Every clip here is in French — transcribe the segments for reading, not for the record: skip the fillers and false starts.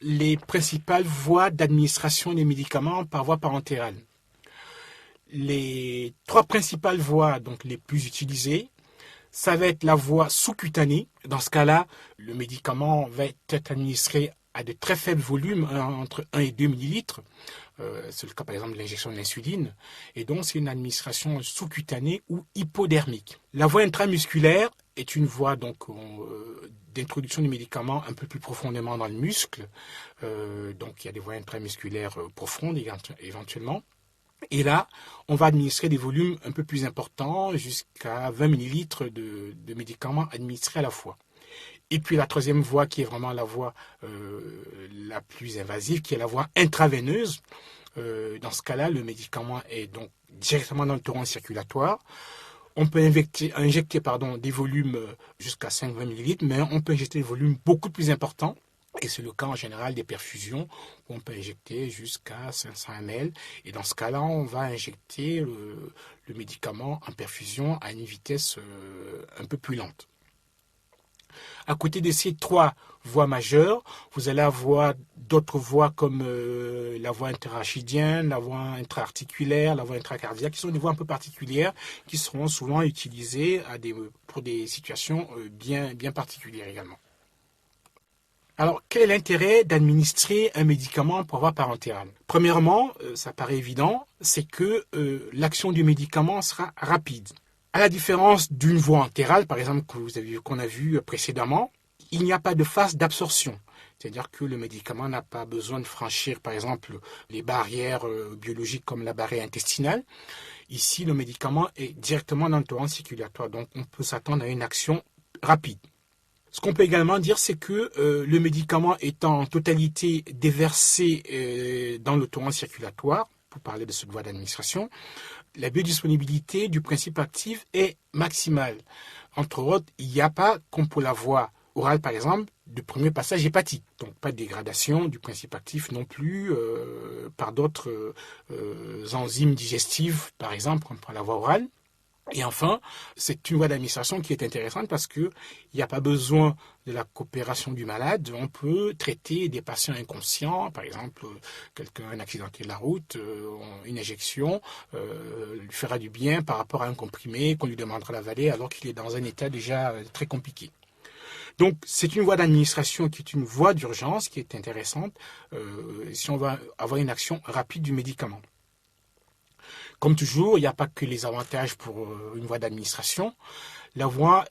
les principales voies d'administration des médicaments par voie parentérale. Les trois principales voies donc les plus utilisées, ça va être la voie sous-cutanée. Dans ce cas-là, le médicament va être administré à de très faibles volumes, entre 1 et 2 millilitres. C'est le cas par exemple de l'injection de l'insuline. Et donc c'est une administration sous-cutanée ou hypodermique. La voie intramusculaire est une voie donc d'introduction du médicament un peu plus profondément dans le muscle. Donc il y a des voies intramusculaires profondes éventuellement. Et là, on va administrer des volumes un peu plus importants, jusqu'à 20 millilitres de médicaments administrés à la fois. Et puis la troisième voie, qui est vraiment la voie la plus invasive, qui est la voie intraveineuse. Dans ce cas-là, le médicament est donc directement dans le torrent circulatoire. On peut injecter des volumes jusqu'à 5-20 millilitres, mais on peut injecter des volumes beaucoup plus importants. Et c'est le cas en général des perfusions, où on peut injecter jusqu'à 500 ml. Et dans ce cas-là, on va injecter le médicament en perfusion à une vitesse un peu plus lente. À côté de ces trois voies majeures, vous allez avoir d'autres voies comme la voie interrachidienne, la voie intra-articulaire, la voie intracardiaque, qui sont des voies un peu particulières, qui seront souvent utilisées pour des situations bien particulières également. Alors, quel est l'intérêt d'administrer un médicament par voie parentérale? Premièrement, ça paraît évident, c'est que l'action du médicament sera rapide. À la différence d'une voie entérale, par exemple, qu'on a vu précédemment, il n'y a pas de phase d'absorption. C'est-à-dire que le médicament n'a pas besoin de franchir, par exemple, les barrières biologiques comme la barrière intestinale. Ici, le médicament est directement dans le torrent circulatoire, donc on peut s'attendre à une action rapide. Ce qu'on peut également dire, c'est que le médicament étant en totalité déversé dans le torrent circulatoire, pour parler de cette voie d'administration, la biodisponibilité du principe actif est maximale. Entre autres, il n'y a pas, comme pour la voie orale par exemple, de premier passage hépatique. Donc pas de dégradation du principe actif non plus par d'autres enzymes digestives, par exemple, comme pour la voie orale. Et enfin, c'est une voie d'administration qui est intéressante parce qu'il n'y a pas besoin de la coopération du malade. On peut traiter des patients inconscients, par exemple, quelqu'un accidenté de la route, une injection lui fera du bien par rapport à un comprimé qu'on lui demandera d'avaler alors qu'il est dans un état déjà très compliqué. Donc, c'est une voie d'administration qui est une voie d'urgence qui est intéressante si on veut avoir une action rapide du médicament. Comme toujours, il n'y a pas que les avantages pour une voie d'administration. La voie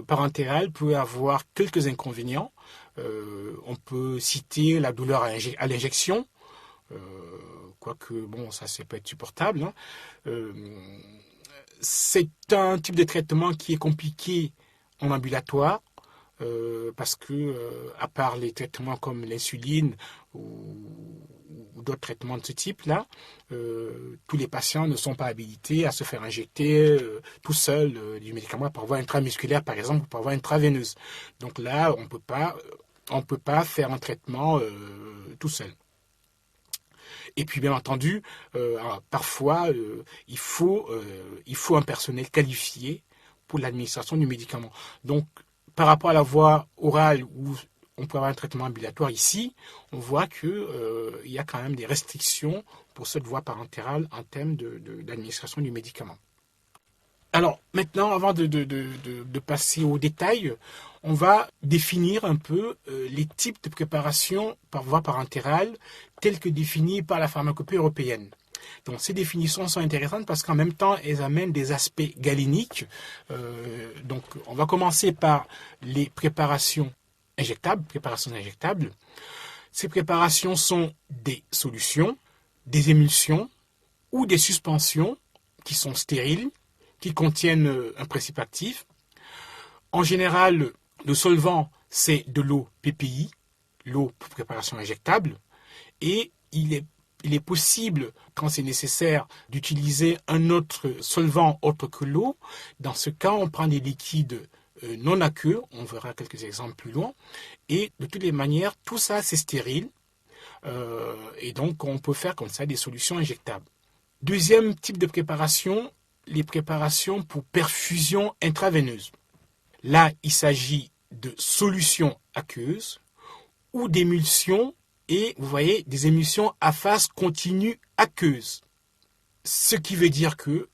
parentérale peut avoir quelques inconvénients. On peut citer la douleur à l'injection, quoique, bon, ça peut être supportable. C'est un type de traitement qui est compliqué en ambulatoire, parce que, à part les traitements comme l'insuline ou d'autres traitements de ce type-là, tous les patients ne sont pas habilités à se faire injecter tout seul du médicament par voie intramusculaire, par exemple, ou par voie intraveineuse. Donc là, on peut pas faire un traitement tout seul. Et puis, bien entendu, parfois, il faut un personnel qualifié pour l'administration du médicament. Donc, par rapport à la voie orale où on peut avoir un traitement ambulatoire ici, on voit qu'il y a quand même des restrictions pour cette voie parentérale en termes d'administration du médicament. Alors maintenant, avant de passer aux détails, on va définir un peu les types de préparation par voie parentérale tels que définis par la pharmacopée européenne. Donc ces définitions sont intéressantes parce qu'en même temps, elles amènent des aspects galéniques. Donc on va commencer par les préparations injectables. Ces préparations sont des solutions, des émulsions ou des suspensions qui sont stériles, qui contiennent un principe actif. En général, le solvant, c'est de l'eau PPI, l'eau pour préparation injectable, et il est possible, quand c'est nécessaire, d'utiliser un autre solvant autre que l'eau. Dans ce cas, on prend des liquides non aqueux, on verra quelques exemples plus loin, et de toutes les manières, tout ça c'est stérile, et donc on peut faire comme ça des solutions injectables. Deuxième type de préparation, les préparations pour perfusion intraveineuse. Là, il s'agit de solutions aqueuses ou d'émulsions et vous voyez des émulsions à phase continue aqueuse. Ce qui veut dire que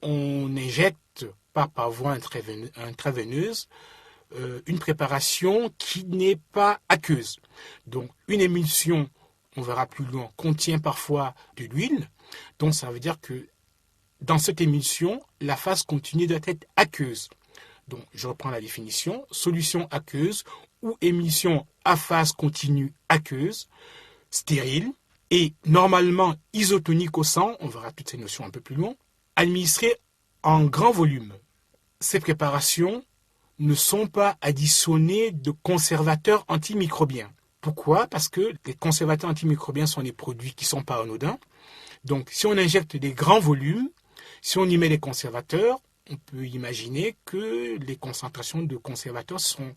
on injecte pas par voie intraveineuse une préparation qui n'est pas aqueuse. Donc une émulsion, on verra plus loin, contient parfois de l'huile. Donc ça veut dire que dans cette émulsion, la phase continue doit être aqueuse. Donc je reprends la définition. Solution aqueuse ou émulsion à phase continue aqueuse, stérile et normalement isotonique au sang, on verra toutes ces notions un peu plus loin, administrée en grand volume. Ces préparations ne sont pas additionnées de conservateurs antimicrobiens. Pourquoi? Parce que les conservateurs antimicrobiens sont des produits qui ne sont pas anodins. Donc si on injecte des grands volumes, si on y met des conservateurs, on peut imaginer que les concentrations de conservateurs sont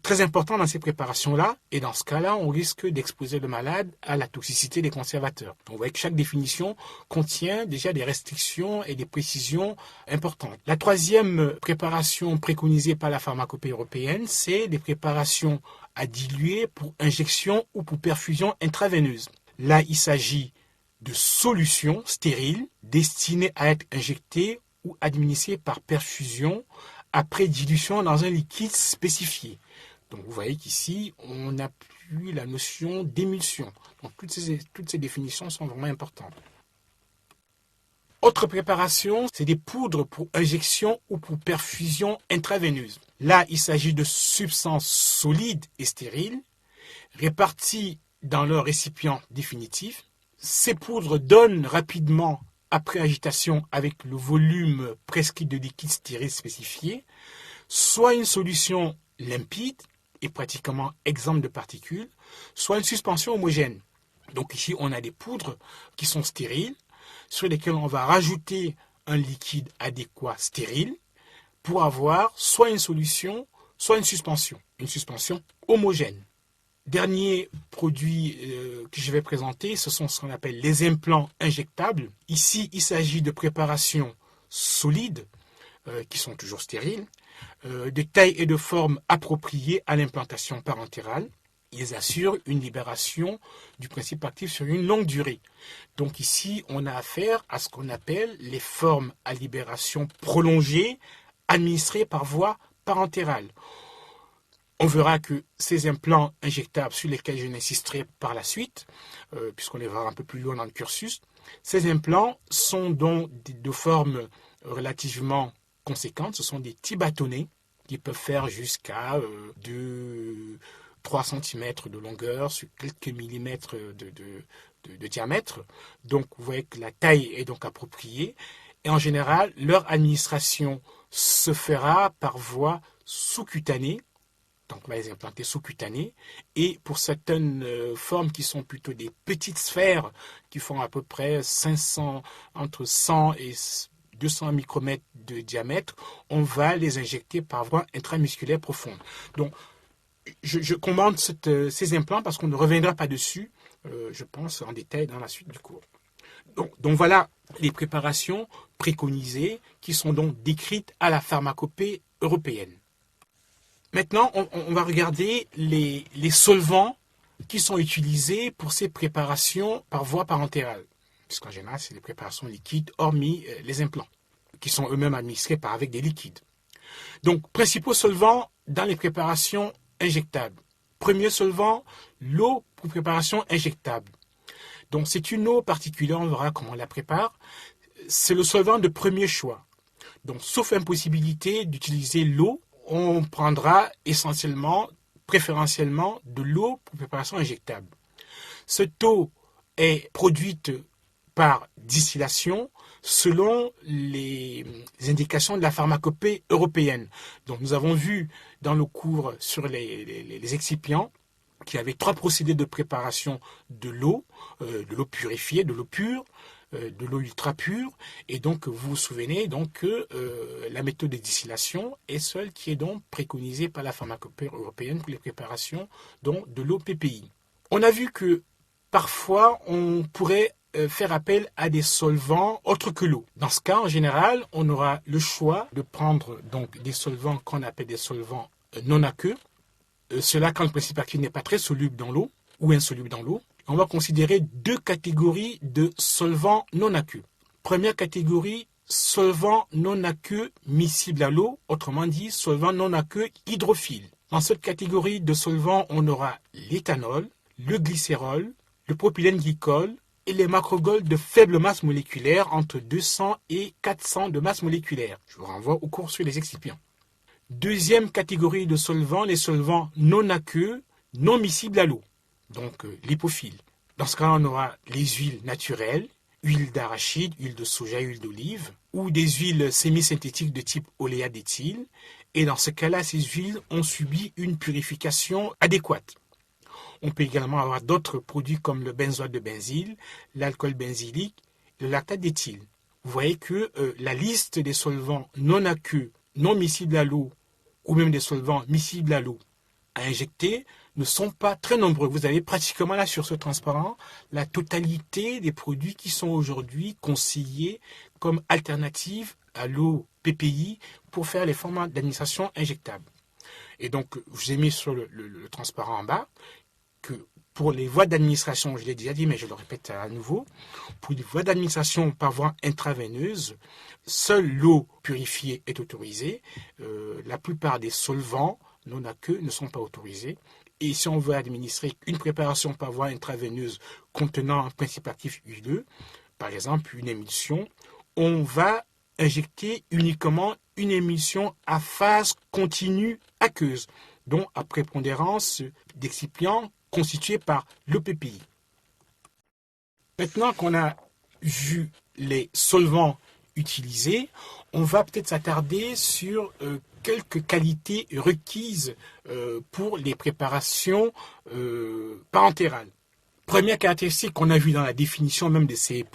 très importantes dans ces préparations-là. Et dans ce cas-là, on risque d'exposer le malade à la toxicité des conservateurs. Donc, vous voyez que chaque définition contient déjà des restrictions et des précisions importantes. La troisième préparation préconisée par la pharmacopée européenne, c'est des préparations à diluer pour injection ou pour perfusion intraveineuse. Là, il s'agit de solutions stériles destinées à être injectées ou administrées par perfusion après dilution dans un liquide spécifié. Donc vous voyez qu'ici, on appuie la notion d'émulsion. Donc toutes ces définitions sont vraiment importantes. Autre préparation, c'est des poudres pour injection ou pour perfusion intraveineuse. Là, il s'agit de substances solides et stériles réparties dans leur récipient définitif. Ces poudres donnent rapidement, après agitation avec le volume prescrit de liquide stérile spécifié, soit une solution limpide et pratiquement exempte de particules, soit une suspension homogène. Donc ici, on a des poudres qui sont stériles, sur lesquelles on va rajouter un liquide adéquat stérile pour avoir soit une solution, soit une suspension homogène. Dernier produit que je vais présenter, ce sont ce qu'on appelle les implants injectables. Ici, il s'agit de préparations solides, qui sont toujours stériles, de taille et de forme appropriées à l'implantation parentérale. Ils assurent une libération du principe actif sur une longue durée. Donc ici, on a affaire à ce qu'on appelle les formes à libération prolongée administrées par voie parentérale. On verra que ces implants injectables sur lesquels je n'insisterai par la suite, puisqu'on les verra un peu plus loin dans le cursus, ces implants sont donc de forme relativement conséquente. Ce sont des petits bâtonnets qui peuvent faire jusqu'à 3 cm de longueur sur quelques millimètres de diamètre. Donc vous voyez que la taille est donc appropriée. Et en général, leur administration se fera par voie sous-cutanée. Donc on va les implanter sous-cutanées. Et pour certaines formes qui sont plutôt des petites sphères, qui font à peu près entre 100 et 200 micromètres de diamètre, on va les injecter par voie intramusculaire profonde. Donc je commande ces implants parce qu'on ne reviendra pas dessus, je pense, en détail dans la suite du cours. Donc voilà les préparations préconisées qui sont donc décrites à la pharmacopée européenne. Maintenant, on va regarder les solvants qui sont utilisés pour ces préparations par voie parentérale. Puisqu'en général, c'est des préparations liquides, hormis les implants, qui sont eux-mêmes administrés avec des liquides. Donc, principaux solvants dans les préparations injectables. Premier solvant, l'eau pour préparation injectable. Donc, c'est une eau particulière, on verra comment on la prépare. C'est le solvant de premier choix. Donc, sauf impossibilité d'utiliser l'eau, on prendra préférentiellement, de l'eau pour préparation injectable. Cette eau est produite par distillation selon les indications de la pharmacopée européenne. Donc nous avons vu dans le cours sur les excipients qu'il y avait 3 procédés de préparation de l'eau purifiée, de l'eau pure, de l'eau ultra pure, et donc vous vous souvenez donc que la méthode de distillation est celle qui est donc préconisée par la pharmacopée européenne pour les préparations donc de l'eau PPI. On a vu que parfois on pourrait faire appel à des solvants autres que l'eau. Dans ce cas, en général, on aura le choix de prendre donc des solvants qu'on appelle des solvants non aqueux. Cela quand le principe actif n'est pas très soluble dans l'eau. ou insolubles dans l'eau. On va considérer deux catégories de solvants non aqueux. Première catégorie, solvants non aqueux miscibles à l'eau, autrement dit solvants non aqueux hydrophiles. Dans cette catégorie de solvants, on aura l'éthanol, le glycérol, le propylène glycol et les macrogols de faible masse moléculaire entre 200 et 400 de masse moléculaire. Je vous renvoie au cours sur les excipients. Deuxième catégorie de solvants, les solvants non aqueux, non miscibles à l'eau, donc lipophiles. Dans ce cas, on aura les huiles naturelles, huile d'arachide, huile de soja, huile d'olive, ou des huiles semi-synthétiques de type oléa d'éthyle. Et dans ce cas-là, ces huiles ont subi une purification adéquate. On peut également avoir d'autres produits comme le benzoate de benzyle, l'alcool benzylique, le lactate d'éthyle. Vous voyez que la liste des solvants non aqueux, non miscibles à l'eau, ou même des solvants miscibles à l'eau à injecter ne sont pas très nombreux. Vous avez pratiquement là sur ce transparent la totalité des produits qui sont aujourd'hui conseillés comme alternative à l'eau PPI pour faire les formats d'administration injectables. Et donc, je vous ai mis sur le transparent en bas que pour les voies d'administration, je l'ai déjà dit, mais je le répète à nouveau, pour les voies d'administration par voie intraveineuse, seule l'eau purifiée est autorisée. La plupart des solvants non aqueux ne sont pas autorisés. Et si on veut administrer une préparation par voie intraveineuse contenant un principe actif huileux, par exemple une émulsion, on va injecter uniquement une émulsion à phase continue aqueuse, dont à prépondérance d'excipients constitués par l'EPPI. Maintenant qu'on a vu les solvants utilisés, on va peut-être s'attarder sur quelques qualités requises pour les préparations parentérales. Première caractéristique qu'on a vue dans la définition même de ces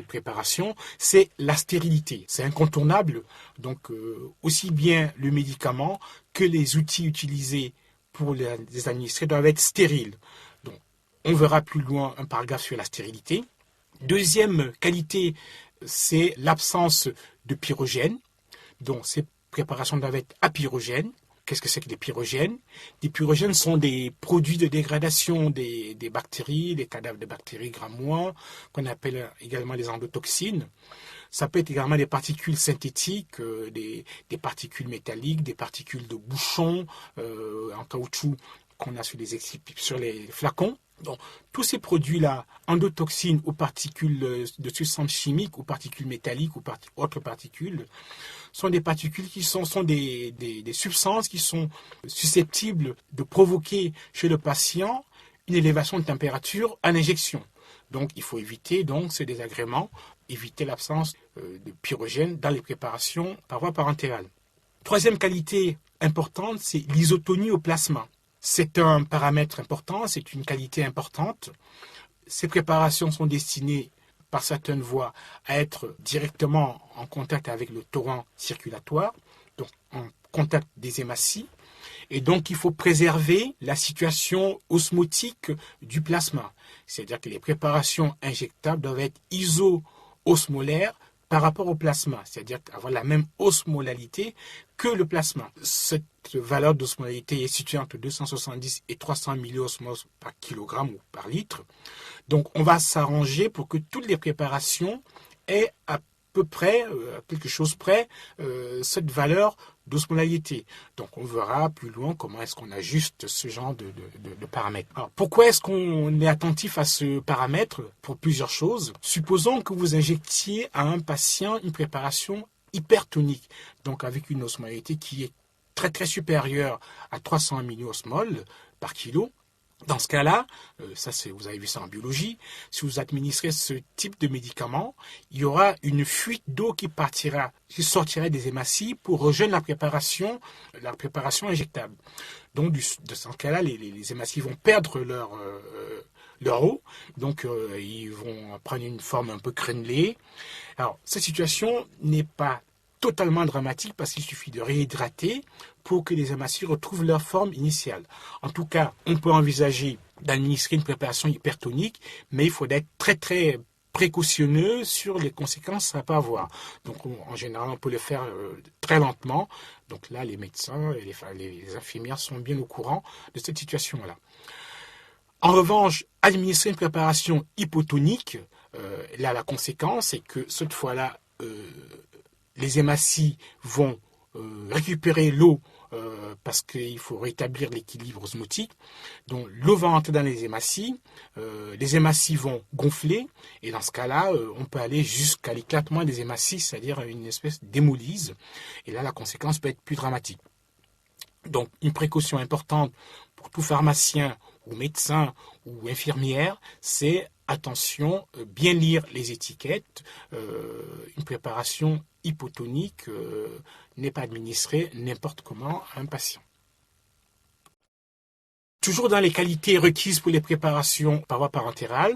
préparations, c'est la stérilité. C'est incontournable, donc aussi bien le médicament que les outils utilisés pour les administrer doivent être stériles. Donc, on verra plus loin un paragraphe sur la stérilité. Deuxième qualité, c'est l'absence de pyrogènes. Donc, ces préparations doivent être apyrogènes. Qu'est-ce que c'est que des pyrogènes? Des pyrogènes sont des produits de dégradation des bactéries, des cadavres de bactéries gram-1, qu'on appelle également les endotoxines. Ça peut être également des particules synthétiques, des particules métalliques, des particules de bouchons en caoutchouc qu'on a sur les flacons. Donc, tous ces produits-là, endotoxines ou particules de substances chimiques ou particules métalliques ou autres particules, sont des particules qui sont des substances qui sont susceptibles de provoquer chez le patient une élévation de température à l'injection. Donc, il faut éviter ces désagréments, éviter l'absence de pyrogènes dans les préparations par voie parentérale. Troisième qualité importante, c'est l'isotonie au plasma. C'est un paramètre important, c'est une qualité importante. Ces préparations sont destinées par certaines voies à être directement en contact avec le torrent circulatoire, donc en contact des hématies. Et donc, il faut préserver la situation osmotique du plasma. C'est-à-dire que les préparations injectables doivent être iso-osmolaires par rapport au plasma, c'est-à-dire avoir la même osmolalité que le plasma. Cette valeur d'osmolalité est située entre 270 et 300 milliosmos par kilogramme ou par litre. Donc, on va s'arranger pour que toutes les préparations aient à peu près, à quelque chose près, cette valeur d'osmolalité. Donc, on verra plus loin comment est-ce qu'on ajuste ce genre de paramètres. Alors, pourquoi est-ce qu'on est attentif à ce paramètre? Pour plusieurs choses. Supposons que vous injectiez à un patient une préparation hypertonique, donc avec une osmolalité qui est très très supérieure à 300 milliosmoles par kilo. Dans ce cas-là, vous avez vu ça en biologie, si vous administrez ce type de médicament, il y aura une fuite d'eau qui sortirait des hématies pour rejoindre la préparation injectable. Donc, de ce cas-là, les hématies vont perdre leur eau, donc ils vont prendre une forme un peu crénelée. Alors, cette situation n'est pas totalement dramatique parce qu'il suffit de réhydrater pour que les hématies retrouvent leur forme initiale. En tout cas, on peut envisager d'administrer une préparation hypertonique, mais il faut être très très précautionneux sur les conséquences que ça peut avoir. Donc en général, on peut le faire très lentement. Donc là, les médecins et les infirmières sont bien au courant de cette situation-là. En revanche, administrer une préparation hypotonique, là la conséquence c'est que cette fois-là, les hématies vont récupérer l'eau parce qu'il faut rétablir l'équilibre osmotique. Donc l'eau va entrer dans les hématies vont gonfler, et dans ce cas-là, on peut aller jusqu'à l'éclatement des hématies, c'est-à-dire une espèce d'hémolyse, et là la conséquence peut être plus dramatique. Donc une précaution importante pour tout pharmacien ou médecin ou infirmière, c'est attention, bien lire les étiquettes. Une préparation hypotonique n'est pas administrée n'importe comment à un patient. Toujours dans les qualités requises pour les préparations par voie parentérale,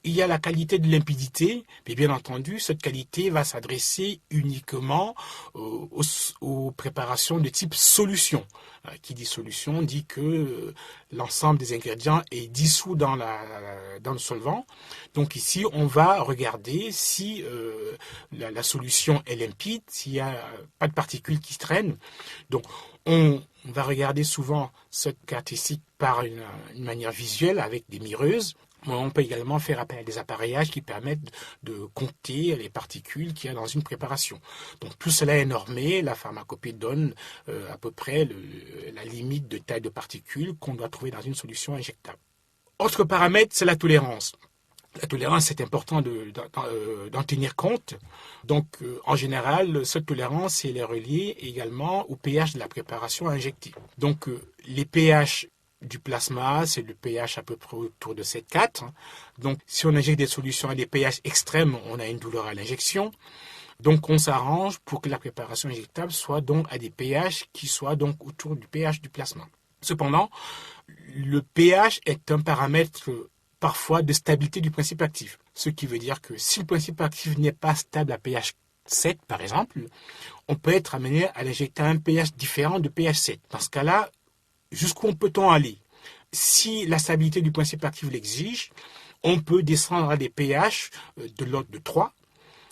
il y a la qualité de limpidité, mais bien entendu, cette qualité va s'adresser uniquement aux préparations de type solution. Qui dit solution dit que l'ensemble des ingrédients est dissous dans le solvant. Donc ici, on va regarder si la solution est limpide, s'il n'y a pas de particules qui traînent. Donc on va regarder souvent cette caractéristique par une manière visuelle avec des mireuses. On peut également faire appel à des appareillages qui permettent de compter les particules qu'il y a dans une préparation. Donc tout cela est normé, la pharmacopée donne à peu près la limite de taille de particules qu'on doit trouver dans une solution injectable. Autre paramètre, c'est la tolérance. La tolérance, c'est important d'en tenir compte. Donc, en général, cette tolérance, elle est reliée également au pH de la préparation injectée. Donc, les pH du plasma, c'est le pH à peu près autour de 7,4. Donc, si on injecte des solutions à des pH extrêmes, on a une douleur à l'injection. Donc, on s'arrange pour que la préparation injectable soit donc à des pH qui soient donc autour du pH du plasma. Cependant, le pH est un paramètre parfois de stabilité du principe actif. Ce qui veut dire que si le principe actif n'est pas stable à pH 7, par exemple, on peut être amené à l'injecter à un pH différent de pH 7. Dans ce cas-là, jusqu'où peut-on aller? Si la stabilité du principe actif l'exige, on peut descendre à des pH de l'ordre de 3.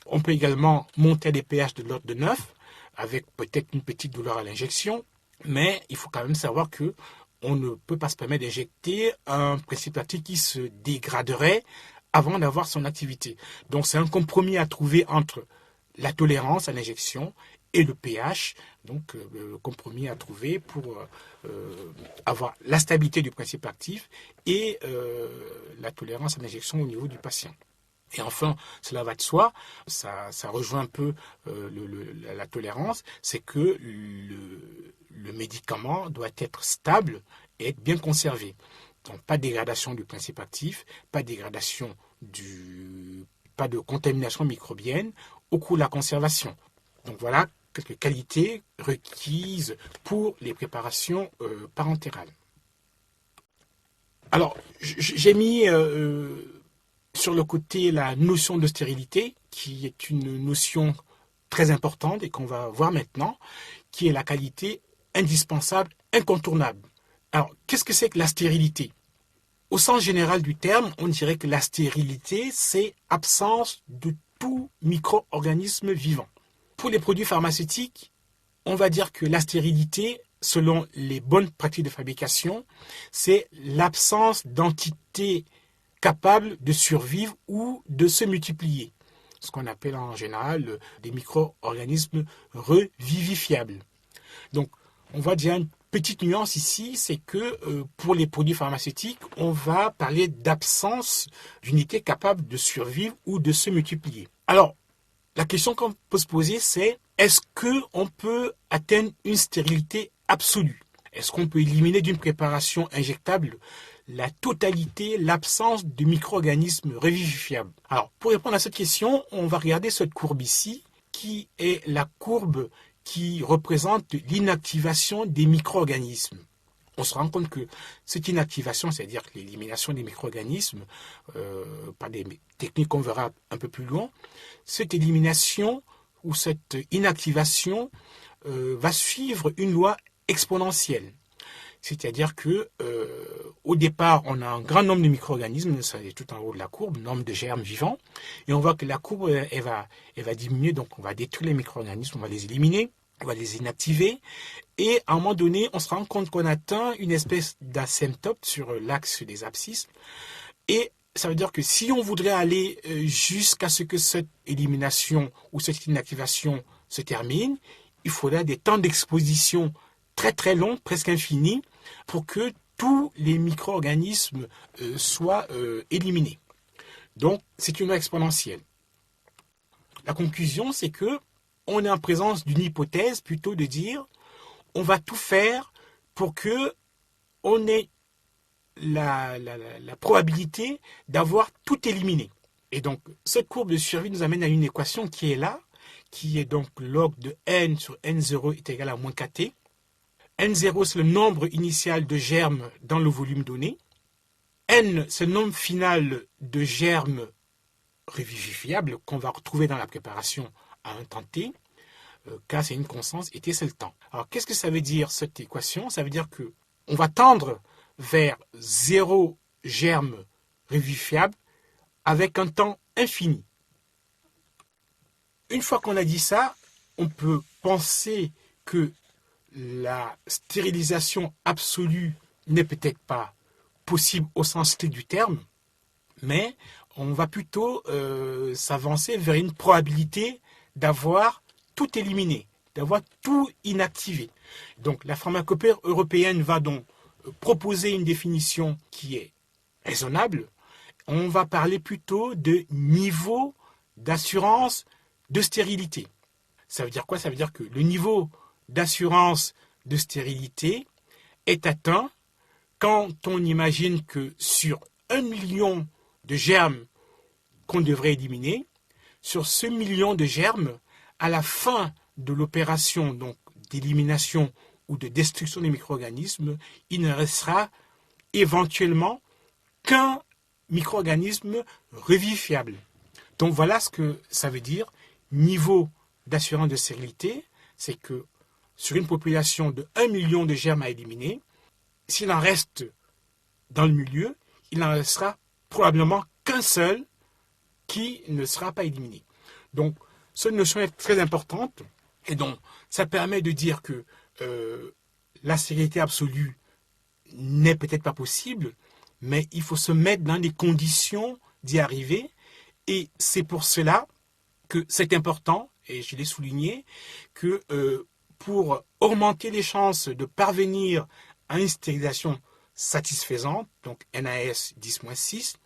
On peut également monter à des pH de l'ordre de 9, avec peut-être une petite douleur à l'injection, mais il faut quand même savoir que on ne peut pas se permettre d'injecter un principe actif qui se dégraderait avant d'avoir son activité. Donc c'est un compromis à trouver entre la tolérance à l'injection et le pH, donc le compromis à trouver pour avoir la stabilité du principe actif et la tolérance à l'injection au niveau du patient. Et enfin, cela va de soi, ça rejoint un peu la tolérance, c'est que le médicament doit être stable et être bien conservé. Donc pas de dégradation du principe actif, pas de dégradation pas de contamination microbienne au cours de la conservation. Donc voilà quelques qualités requises pour les préparations parentérales. Alors, j'ai mis sur le côté la notion de stérilité, qui est une notion très importante et qu'on va voir maintenant, qui est la qualité indispensable, incontournable. Alors, qu'est-ce que c'est que la stérilité? Au sens général du terme, on dirait que la stérilité, c'est absence de tout micro-organisme vivant. Pour les produits pharmaceutiques, on va dire que la stérilité, selon les bonnes pratiques de fabrication, c'est l'absence d'entités capables de survivre ou de se multiplier. Ce qu'on appelle en général des micro-organismes revivifiables. Donc, on voit déjà une petite nuance ici, c'est que pour les produits pharmaceutiques, on va parler d'absence d'unités capables de survivre ou de se multiplier. Alors, la question qu'on peut se poser, c'est est-ce qu'on peut atteindre une stérilité absolue? Est-ce qu'on peut éliminer d'une préparation injectable la totalité, l'absence de micro-organismes revivifiables? Alors, pour répondre à cette question, on va regarder cette courbe ici, qui est la courbe qui représente l'inactivation des micro-organismes. On se rend compte que cette inactivation, c'est-à-dire l'élimination des micro-organismes, par des techniques qu'on verra un peu plus loin, cette élimination ou cette inactivation va suivre une loi exponentielle. C'est-à-dire que au départ, on a un grand nombre de micro-organismes, ça est tout en haut de la courbe, nombre de germes vivants, et on voit que la courbe elle va diminuer, donc on va détruire les micro-organismes, on va les éliminer. on va les inactiver, et à un moment donné, on se rend compte qu'on atteint une espèce d'asymptote sur l'axe des abscisses, et ça veut dire que si on voudrait aller jusqu'à ce que cette élimination ou cette inactivation se termine, il faudra des temps d'exposition très très longs, presque infinis, pour que tous les micro-organismes soient éliminés. Donc, c'est une loi exponentielle. La conclusion, c'est que on est en présence d'une hypothèse plutôt de dire on va tout faire pour que on ait la probabilité d'avoir tout éliminé. Et donc, cette courbe de survie nous amène à une équation qui est là, qui est donc log de n sur n0 est égal à moins kt. N0, c'est le nombre initial de germes dans le volume donné. N, c'est le nombre final de germes revivifiables qu'on va retrouver dans la préparation à un temps t. K, c'est une constante, et t, c'est le temps. Alors, qu'est-ce que ça veut dire, cette équation? Ça veut dire que on va tendre vers 0 germes revivifiables avec un temps infini. Une fois qu'on a dit ça, on peut penser que la stérilisation absolue n'est peut-être pas possible au sens strict du terme, mais on va plutôt s'avancer vers une probabilité d'avoir tout éliminé, d'avoir tout inactivé. Donc la pharmacopée européenne va donc proposer une définition qui est raisonnable. On va parler plutôt de niveau d'assurance de stérilité. Ça veut dire quoi? Ça veut dire que le niveau d'assurance de stérilité est atteint quand on imagine que sur 1 million de germes qu'on devrait éliminer, sur ce million de germes, à la fin de l'opération donc d'élimination ou de destruction des micro-organismes, il ne restera éventuellement qu'un micro-organisme revivifiable. Donc voilà ce que ça veut dire, niveau d'assurance de stérilité, c'est que sur une population de 1 million de germes à éliminer, s'il en reste dans le milieu, il n'en restera probablement qu'un seul qui ne sera pas éliminé. Donc, cette notion est très importante, et donc ça permet de dire que la stérilité absolue n'est peut-être pas possible, mais il faut se mettre dans les conditions d'y arriver, et c'est pour cela que c'est important, et je l'ai souligné, que pour augmenter les chances de parvenir à une stérilisation satisfaisante, donc NAS 10-6,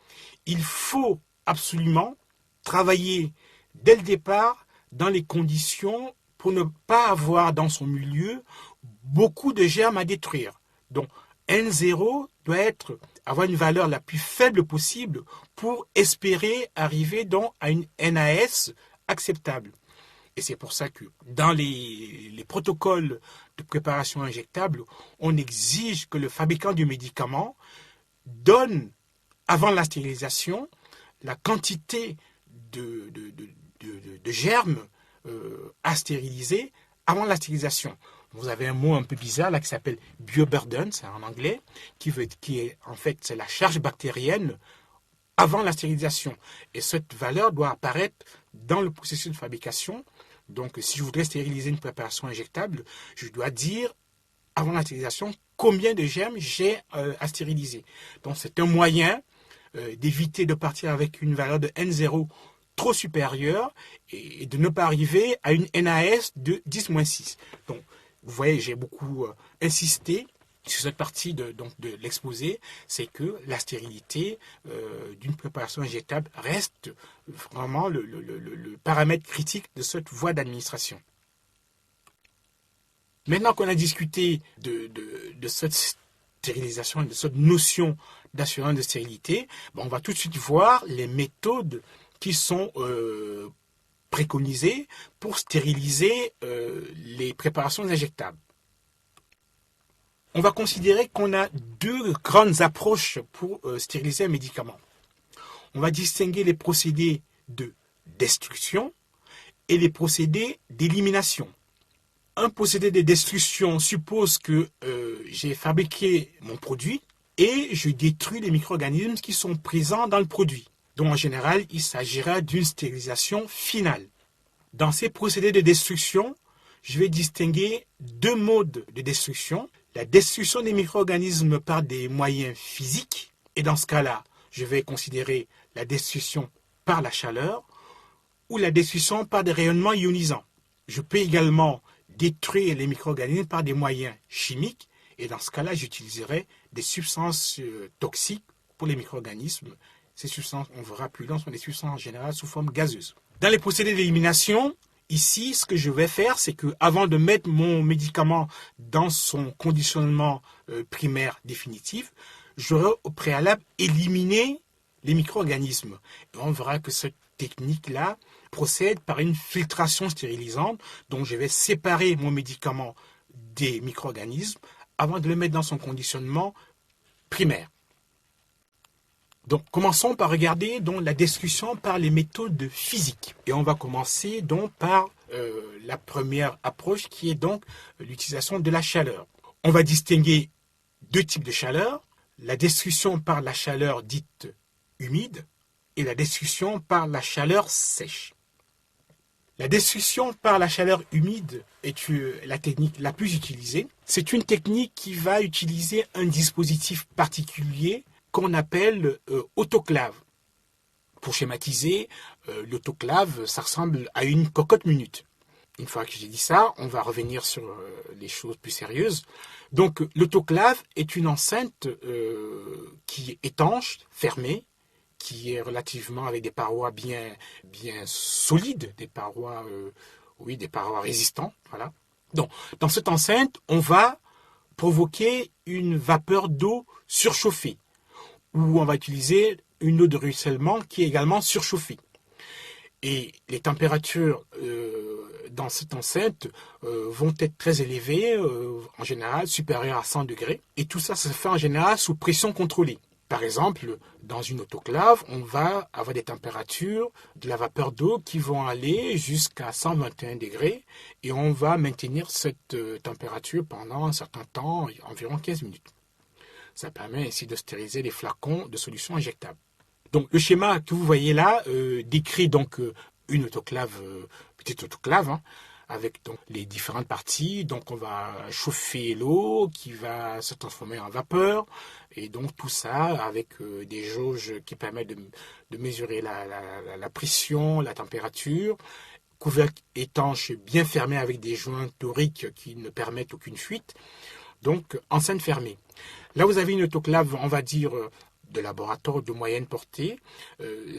il faut absolument travailler dès le départ dans les conditions pour ne pas avoir dans son milieu beaucoup de germes à détruire. Donc N0 doit avoir une valeur la plus faible possible pour espérer arriver donc à une NAS acceptable. Et c'est pour ça que dans les protocoles de préparation injectable, on exige que le fabricant du médicament donne, avant la stérilisation, la quantité de germes à stériliser avant la stérilisation. Vous avez un mot un peu bizarre là qui s'appelle bioburden, c'est en anglais, qui est en fait c'est la charge bactérienne avant la stérilisation. Et cette valeur doit apparaître dans le processus de fabrication. Donc, si je voudrais stériliser une préparation injectable, je dois dire, avant la stérilisation, combien de germes j'ai à stériliser. Donc, c'est un moyen d'éviter de partir avec une valeur de N0 trop supérieure et de ne pas arriver à une NAS de 10-6. Donc, vous voyez, j'ai beaucoup insisté sur cette partie de l'exposé, c'est que la stérilité d'une préparation injectable reste vraiment le paramètre critique de cette voie d'administration. Maintenant qu'on a discuté de cette stérilisation et de cette notion d'assurance de stérilité, on va tout de suite voir les méthodes qui sont préconisées pour stériliser les préparations injectables. On va considérer qu'on a deux grandes approches pour stériliser un médicament. On va distinguer les procédés de destruction et les procédés d'élimination. Un procédé de destruction suppose que j'ai fabriqué mon produit et je détruis les micro-organismes qui sont présents dans le produit. Donc en général, il s'agira d'une stérilisation finale. Dans ces procédés de destruction, je vais distinguer deux modes de destruction. La destruction des micro-organismes par des moyens physiques, et dans ce cas-là, je vais considérer la destruction par la chaleur ou la destruction par des rayonnements ionisants. Je peux également détruire les micro-organismes par des moyens chimiques, et dans ce cas-là, j'utiliserai des substances toxiques pour les micro-organismes. Ces substances, on verra plus loin, sont des substances en général sous forme gazeuse. Dans les procédés d'élimination, ici, ce que je vais faire, c'est que avant de mettre mon médicament dans son conditionnement primaire définitif, j'aurai au préalable éliminé les micro-organismes. Et on verra que cette technique-là procède par une filtration stérilisante, donc je vais séparer mon médicament des micro-organismes avant de le mettre dans son conditionnement primaire. Donc, commençons par regarder donc, la destruction par les méthodes physiques. Et on va commencer donc par la première approche qui est donc l'utilisation de la chaleur. On va distinguer deux types de chaleur, la destruction par la chaleur dite humide et la destruction par la chaleur sèche. La destruction par la chaleur humide est la technique la plus utilisée. C'est une technique qui va utiliser un dispositif particulier qu'on appelle autoclave. Pour schématiser, l'autoclave, ça ressemble à une cocotte minute. Une fois que j'ai dit ça, on va revenir sur les choses plus sérieuses. Donc, l'autoclave est une enceinte qui est étanche, fermée, qui est relativement avec des parois bien solides, des parois résistantes. Voilà. Donc, dans cette enceinte, on va provoquer une vapeur d'eau surchauffée, où on va utiliser une eau de ruissellement qui est également surchauffée. Et les températures dans cette enceinte vont être très élevées, en général supérieures à 100 degrés. Et tout ça se fait en général sous pression contrôlée. Par exemple, dans une autoclave, on va avoir des températures de la vapeur d'eau qui vont aller jusqu'à 121 degrés et on va maintenir cette température pendant un certain temps, environ 15 minutes. Ça permet ainsi de stériliser les flacons de solution injectable. Donc le schéma que vous voyez là décrit donc une autoclave, petite autoclave, avec donc les différentes parties. Donc on va chauffer l'eau qui va se transformer en vapeur et donc tout ça avec des jauges qui permettent de mesurer la pression, la température, couvercle étanche bien fermé avec des joints toriques qui ne permettent aucune fuite. Donc enceinte fermée. Là vous avez une autoclave, on va dire de laboratoire de moyenne portée.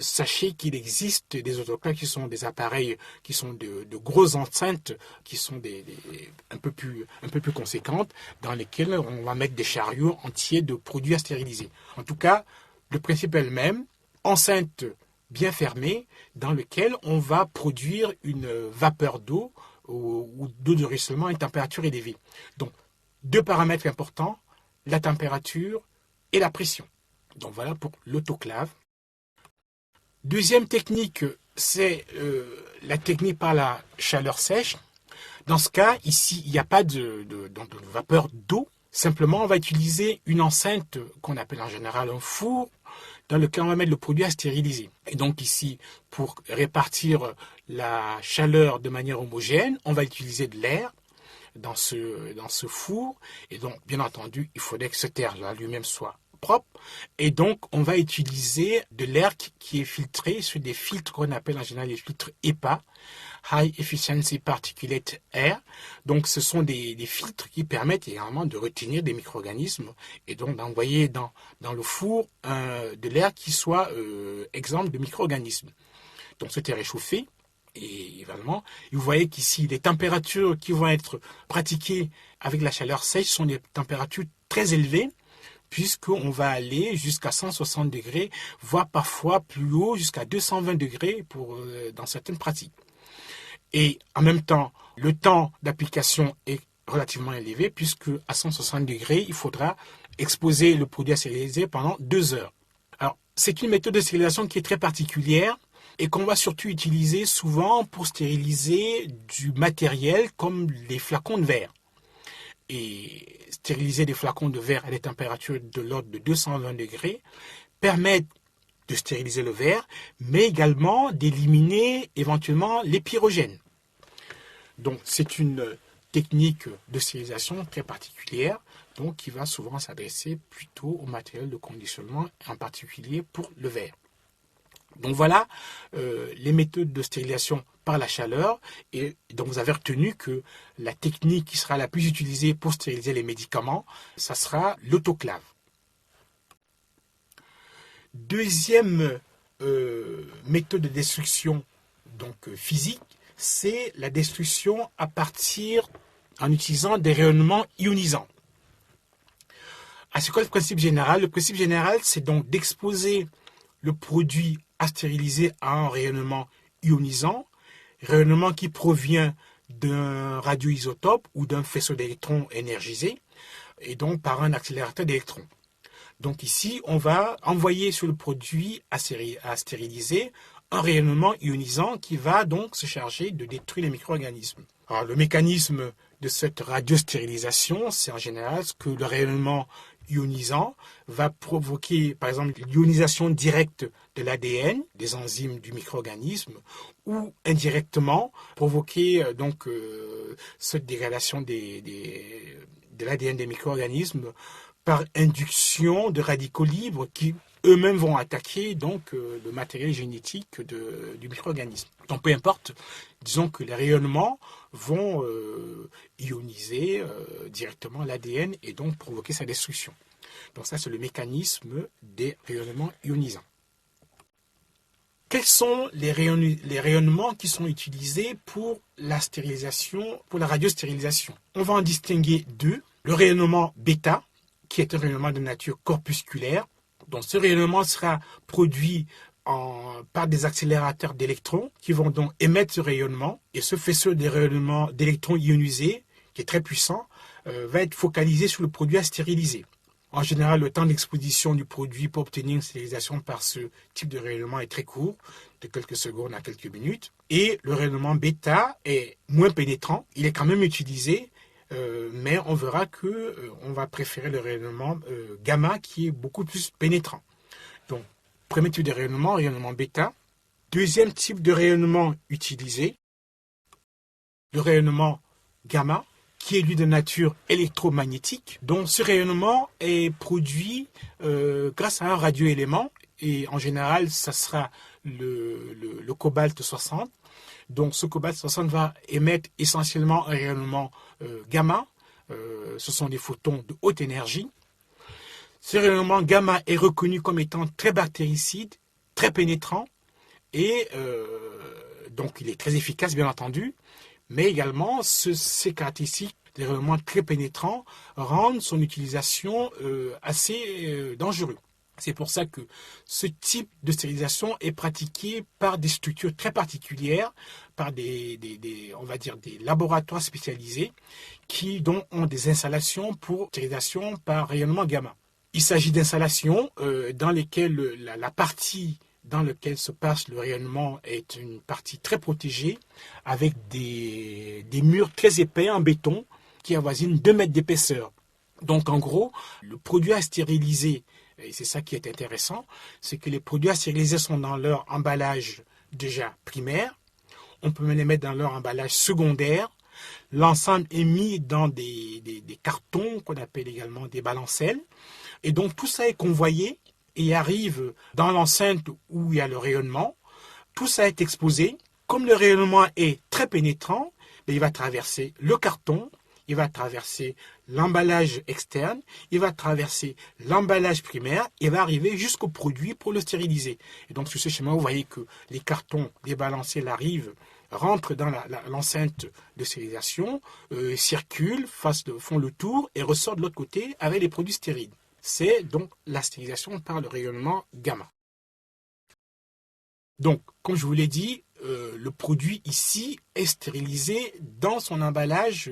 Sachez qu'il existe des autoclaves qui sont des appareils qui sont de grosses enceintes qui sont un peu plus conséquentes dans lesquelles on va mettre des chariots entiers de produits à stériliser. En tout cas, le principe est le même, enceinte bien fermée dans lequel on va produire une vapeur d'eau ou d'eau de ruissellement à une température élevée. Donc, deux paramètres importants, la température et la pression. Donc voilà pour l'autoclave. Deuxième technique, c'est la technique par la chaleur sèche. Dans ce cas, ici, il n'y a pas de vapeur d'eau. Simplement, on va utiliser une enceinte qu'on appelle en général un four, dans lequel on va mettre le produit à stériliser. Et donc ici, pour répartir la chaleur de manière homogène, on va utiliser de l'air dans ce four. Et donc, bien entendu, il faudrait que cet air-là lui-même soit propre. Et donc, on va utiliser de l'air qui est filtré sur des filtres qu'on appelle en général les filtres HEPA, High Efficiency Particulate Air. Donc, ce sont des filtres qui permettent également de retenir des micro-organismes et donc d'envoyer dans le four de l'air qui soit exempt de micro-organismes. Donc, cet air est chauffé. Et également, vous voyez qu'ici, les températures qui vont être pratiquées avec la chaleur sèche sont des températures très élevées, puisqu'on va aller jusqu'à 160 degrés, voire parfois plus haut, jusqu'à 220 degrés dans certaines pratiques. Et en même temps, le temps d'application est relativement élevé, puisque à 160 degrés, il faudra exposer le produit à stériliser pendant 2 heures. Alors, c'est une méthode de stérilisation qui est très particulière, et qu'on va surtout utiliser souvent pour stériliser du matériel comme les flacons de verre. Et stériliser des flacons de verre à des températures de l'ordre de 220 degrés permet de stériliser le verre, mais également d'éliminer éventuellement les pyrogènes. Donc c'est une technique de stérilisation très particulière, donc qui va souvent s'adresser plutôt au matériel de conditionnement, en particulier pour le verre. Donc voilà les méthodes de stérilisation par la chaleur. Et donc vous avez retenu que la technique qui sera la plus utilisée pour stériliser les médicaments, ça sera l'autoclave. Deuxième méthode de destruction donc physique, c'est la destruction en utilisant des rayonnements ionisants. C'est quoi le principe général? Le principe général, c'est donc d'exposer le produit à stériliser à un rayonnement ionisant, rayonnement qui provient d'un radioisotope ou d'un faisceau d'électrons énergisé, et donc par un accélérateur d'électrons. Donc ici, on va envoyer sur le produit à stériliser un rayonnement ionisant qui va donc se charger de détruire les micro-organismes. Alors le mécanisme de cette radiostérilisation, c'est en général que le rayonnement ionisant va provoquer, par exemple, l'ionisation directe de l'ADN, des enzymes du micro-organisme, ou indirectement provoquer cette dégradation de l'ADN des micro-organismes par induction de radicaux libres qui eux-mêmes vont attaquer donc le matériel génétique du micro-organisme. Donc peu importe, disons que les rayonnements vont ioniser directement l'ADN et donc provoquer sa destruction. Donc ça, c'est le mécanisme des rayonnements ionisants. Quels sont les rayonnements qui sont utilisés pour la stérilisation, pour la radiostérilisation? On va en distinguer deux. Le rayonnement bêta, qui est un rayonnement de nature corpusculaire. Donc ce rayonnement sera produit par des accélérateurs d'électrons qui vont donc émettre ce rayonnement. Et ce faisceau de rayonnement d'électrons ionisés, qui est très puissant, va être focalisé sur le produit à stériliser. En général, le temps d'exposition du produit pour obtenir une stérilisation par ce type de rayonnement est très court, de quelques secondes à quelques minutes. Et le rayonnement bêta est moins pénétrant. Il est quand même utilisé, mais on verra qu'on va préférer le rayonnement gamma qui est beaucoup plus pénétrant. Donc, premier type de rayonnement bêta. Deuxième type de rayonnement utilisé, le rayonnement gamma, qui est lui de nature électromagnétique. Donc ce rayonnement est produit grâce à un radioélément, et en général, ça sera le cobalt 60. Donc ce cobalt 60 va émettre essentiellement un rayonnement gamma. Ce sont des photons de haute énergie. Ce rayonnement gamma est reconnu comme étant très bactéricide, très pénétrant, et donc il est très efficace bien entendu, mais également ces caractéristiques des rayonnements très pénétrants rendent son utilisation assez dangereux. C'est pour ça que ce type de stérilisation est pratiqué par des structures très particulières, par on va dire des laboratoires spécialisés dont ont des installations pour stérilisation par rayonnement gamma. Il s'agit d'installations dans lesquelles la partie dans laquelle se passe le rayonnement est une partie très protégée avec des murs très épais en béton qui avoisinent 2 mètres d'épaisseur. Donc en gros, le produit à stériliser, et c'est ça qui est intéressant, c'est que les produits à stériliser sont dans leur emballage déjà primaire. On peut même les mettre dans leur emballage secondaire. L'ensemble est mis dans des cartons qu'on appelle également des balancelles. Et donc tout ça est convoyé et arrive dans l'enceinte où il y a le rayonnement. Tout ça est exposé. Comme le rayonnement est très pénétrant, il va traverser le carton, il va traverser l'emballage externe, il va traverser l'emballage primaire et va arriver jusqu'au produit pour le stériliser. Et donc sur ce schéma, vous voyez que les cartons débalancés arrivent, rentrent dans l'enceinte de stérilisation, circulent, font le tour et ressortent de l'autre côté avec les produits stériles. C'est donc la stérilisation par le rayonnement gamma. Donc, comme je vous l'ai dit, le produit ici est stérilisé dans son emballage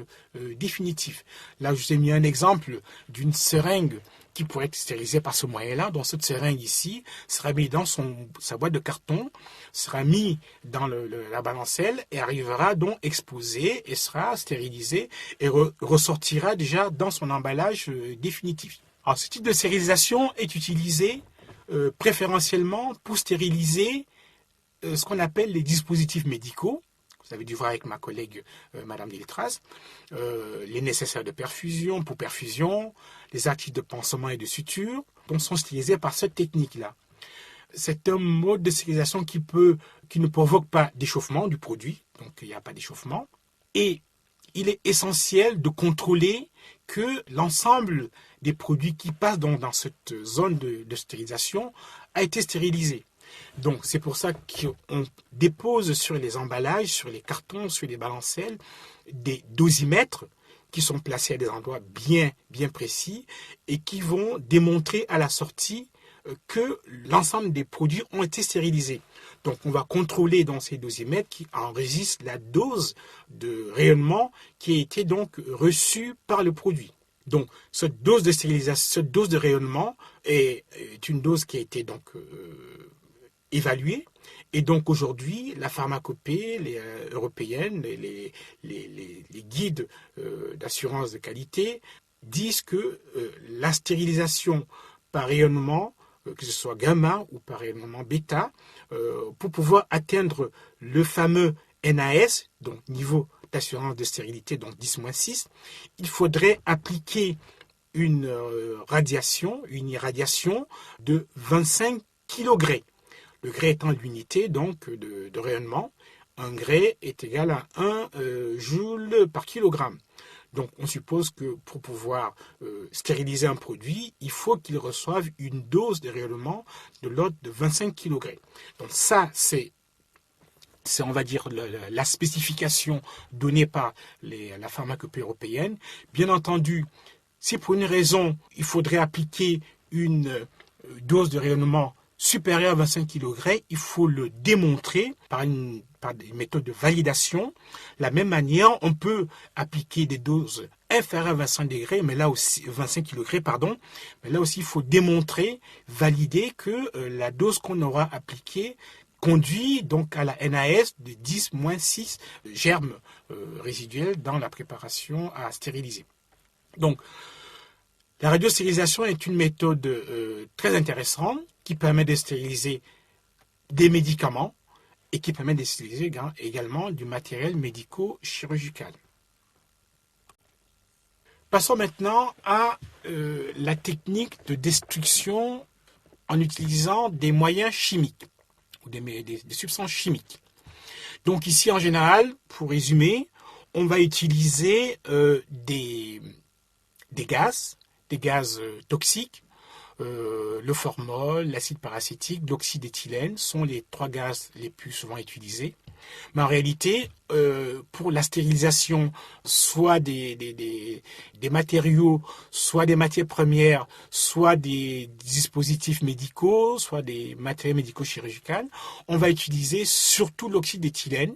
définitif. Là, je vous ai mis un exemple d'une seringue qui pourrait être stérilisée par ce moyen-là. Donc, cette seringue ici sera mise dans sa boîte de carton, sera mise dans la balancelle et arrivera donc exposée et sera stérilisée et ressortira déjà dans son emballage définitif. Alors, ce type de stérilisation est utilisé préférentiellement pour stériliser ce qu'on appelle les dispositifs médicaux, vous avez dû voir avec ma collègue Madame Delitraz, les nécessaires de perfusion, pour perfusion, les articles de pansement et de suture, donc sont stérilisés par cette technique-là. C'est un mode de stérilisation qui ne provoque pas d'échauffement du produit, donc il n'y a pas d'échauffement, et il est essentiel de contrôler que l'ensemble des produits qui passent dans cette zone de stérilisation a été stérilisé. Donc c'est pour ça qu'on dépose sur les emballages, sur les cartons, sur les balancelles, des dosimètres qui sont placés à des endroits bien précis et qui vont démontrer à la sortie que l'ensemble des produits ont été stérilisés. Donc on va contrôler dans ces dosimètres qui enregistrent la dose de rayonnement qui a été donc reçue par le produit. Donc cette dose de stérilisation, cette dose de rayonnement est une dose qui a été donc évaluée. Et donc aujourd'hui, la pharmacopée européenne, les guides d'assurance de qualité disent que la stérilisation par rayonnement, que ce soit gamma ou par rayonnement bêta, pour pouvoir atteindre le fameux NAS, donc niveau d'assurance de stérilité, donc 10-6, il faudrait appliquer une irradiation de 25 kg. Le Gray étant l'unité donc de rayonnement, un Gray est égal à 1 joule par kilogramme. Donc on suppose que pour pouvoir stériliser un produit, il faut qu'il reçoive une dose de rayonnement de l'ordre de 25 kg. Donc ça, c'est on va dire la spécification donnée par la pharmacopée européenne. Bien entendu, si pour une raison, il faudrait appliquer une dose de rayonnement supérieure à 25 kg, il faut le démontrer par des méthodes de validation. De la même manière, on peut appliquer des doses inférieures à 25 degrés, mais là aussi 25 kg, pardon. Mais là aussi, il faut démontrer, valider que la dose qu'on aura appliquée conduit donc à la NAS de 10-6 germes résiduels dans la préparation à stériliser. Donc, la radiostérilisation est une méthode très intéressante qui permet de stériliser des médicaments et qui permet de stériliser également du matériel médico-chirurgical. Passons maintenant à la technique de destruction en utilisant des moyens chimiques ou des substances chimiques. Donc ici, en général, pour résumer, on va utiliser des gaz toxiques, le formol, l'acide paracétique, l'oxyde d'éthylène sont les 3 gaz les plus souvent utilisés. Mais en réalité, pour la stérilisation, soit des matériaux, soit des matières premières, soit des dispositifs médicaux, soit des matériaux médico-chirurgicaux, on va utiliser surtout l'oxyde d'éthylène,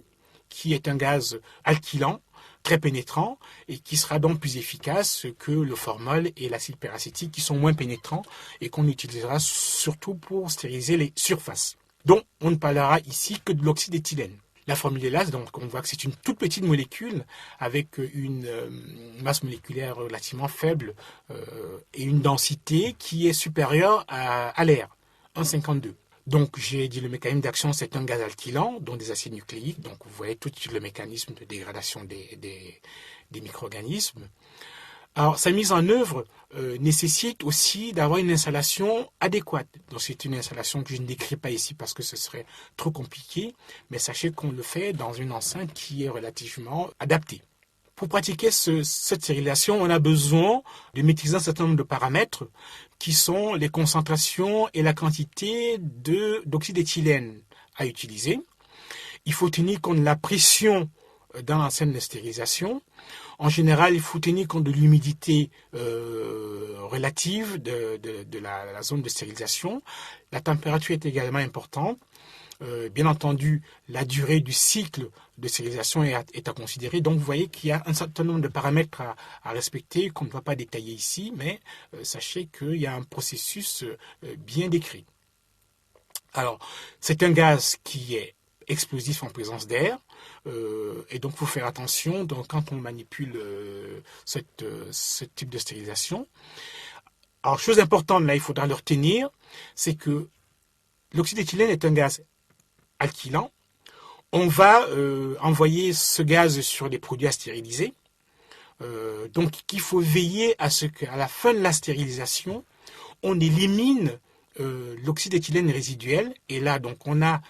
qui est un gaz alkylant, très pénétrant et qui sera donc plus efficace que le formol et l'acide peracétique qui sont moins pénétrants et qu'on utilisera surtout pour stériliser les surfaces. Donc on ne parlera ici que de l'oxyde d'éthylène. La formule est là, donc on voit que c'est une toute petite molécule avec une masse moléculaire relativement faible et une densité qui est supérieure à l'air, 1,52. Donc, j'ai dit le mécanisme d'action, c'est un gaz alkylant, dont des acides nucléiques. Donc, vous voyez tout de suite le mécanisme de dégradation des micro-organismes. Alors, sa mise en œuvre nécessite aussi d'avoir une installation adéquate. Donc, c'est une installation que je ne décris pas ici parce que ce serait trop compliqué, mais sachez qu'on le fait dans une enceinte qui est relativement adaptée. Pour pratiquer cette stérilisation, on a besoin de maîtriser un certain nombre de paramètres qui sont les concentrations et la quantité d'oxyde d'éthylène à utiliser. Il faut tenir compte de la pression dans l'enceinte de stérilisation. En général, il faut tenir compte de l'humidité relative de la zone de stérilisation. La température est également importante. Bien entendu, la durée du cycle de stérilisation est à considérer. Donc, vous voyez qu'il y a un certain nombre de paramètres à respecter qu'on ne va pas détailler ici, mais sachez qu'il y a un processus bien décrit. Alors, c'est un gaz qui est explosif en présence d'air, et donc il faut faire attention quand on manipule ce type de stérilisation. Alors, chose importante, là, il faudra le retenir, c'est que l'oxyde d'éthylène est un gaz alkylant. On va envoyer ce gaz sur les produits à stériliser. Donc il faut veiller à ce qu'à la fin de la stérilisation, on élimine l'oxyde d'éthylène résiduel. Et là, donc, on a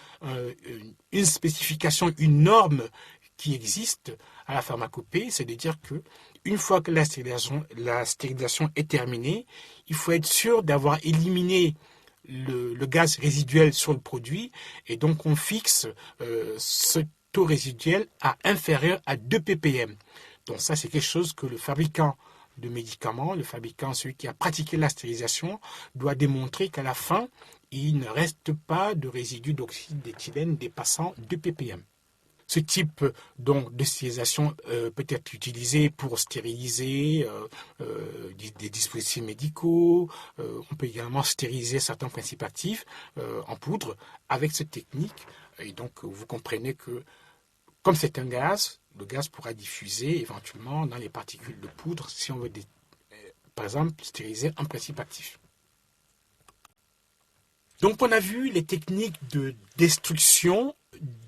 une spécification, une norme qui existe à la pharmacopée, c'est de dire que une fois que la stérilisation est terminée, il faut être sûr d'avoir éliminé le gaz résiduel sur le produit, et donc on fixe ce taux résiduel à inférieur à 2 ppm. Donc ça, c'est quelque chose que le fabricant de médicaments, le fabricant, celui qui a pratiqué la stérilisation, doit démontrer qu'à la fin, il ne reste pas de résidus d'oxyde d'éthylène dépassant 2 ppm. Ce type donc, de stérilisation peut être utilisé pour stériliser des dispositifs médicaux. On peut également stériliser certains principes actifs en poudre avec cette technique. Et donc, vous comprenez que, comme c'est un gaz, le gaz pourra diffuser éventuellement dans les particules de poudre si on veut, par exemple, stériliser un principe actif. Donc, on a vu les techniques de destruction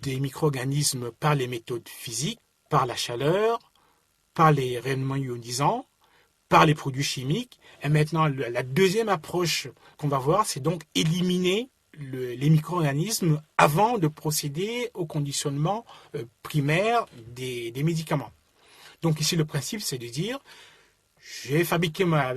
des micro-organismes par les méthodes physiques, par la chaleur, par les rayonnements ionisants, par les produits chimiques. Et maintenant, la deuxième approche qu'on va voir, c'est donc éliminer les micro-organismes avant de procéder au conditionnement primaire des médicaments. Donc ici, le principe, c'est de dire, j'ai fabriqué ma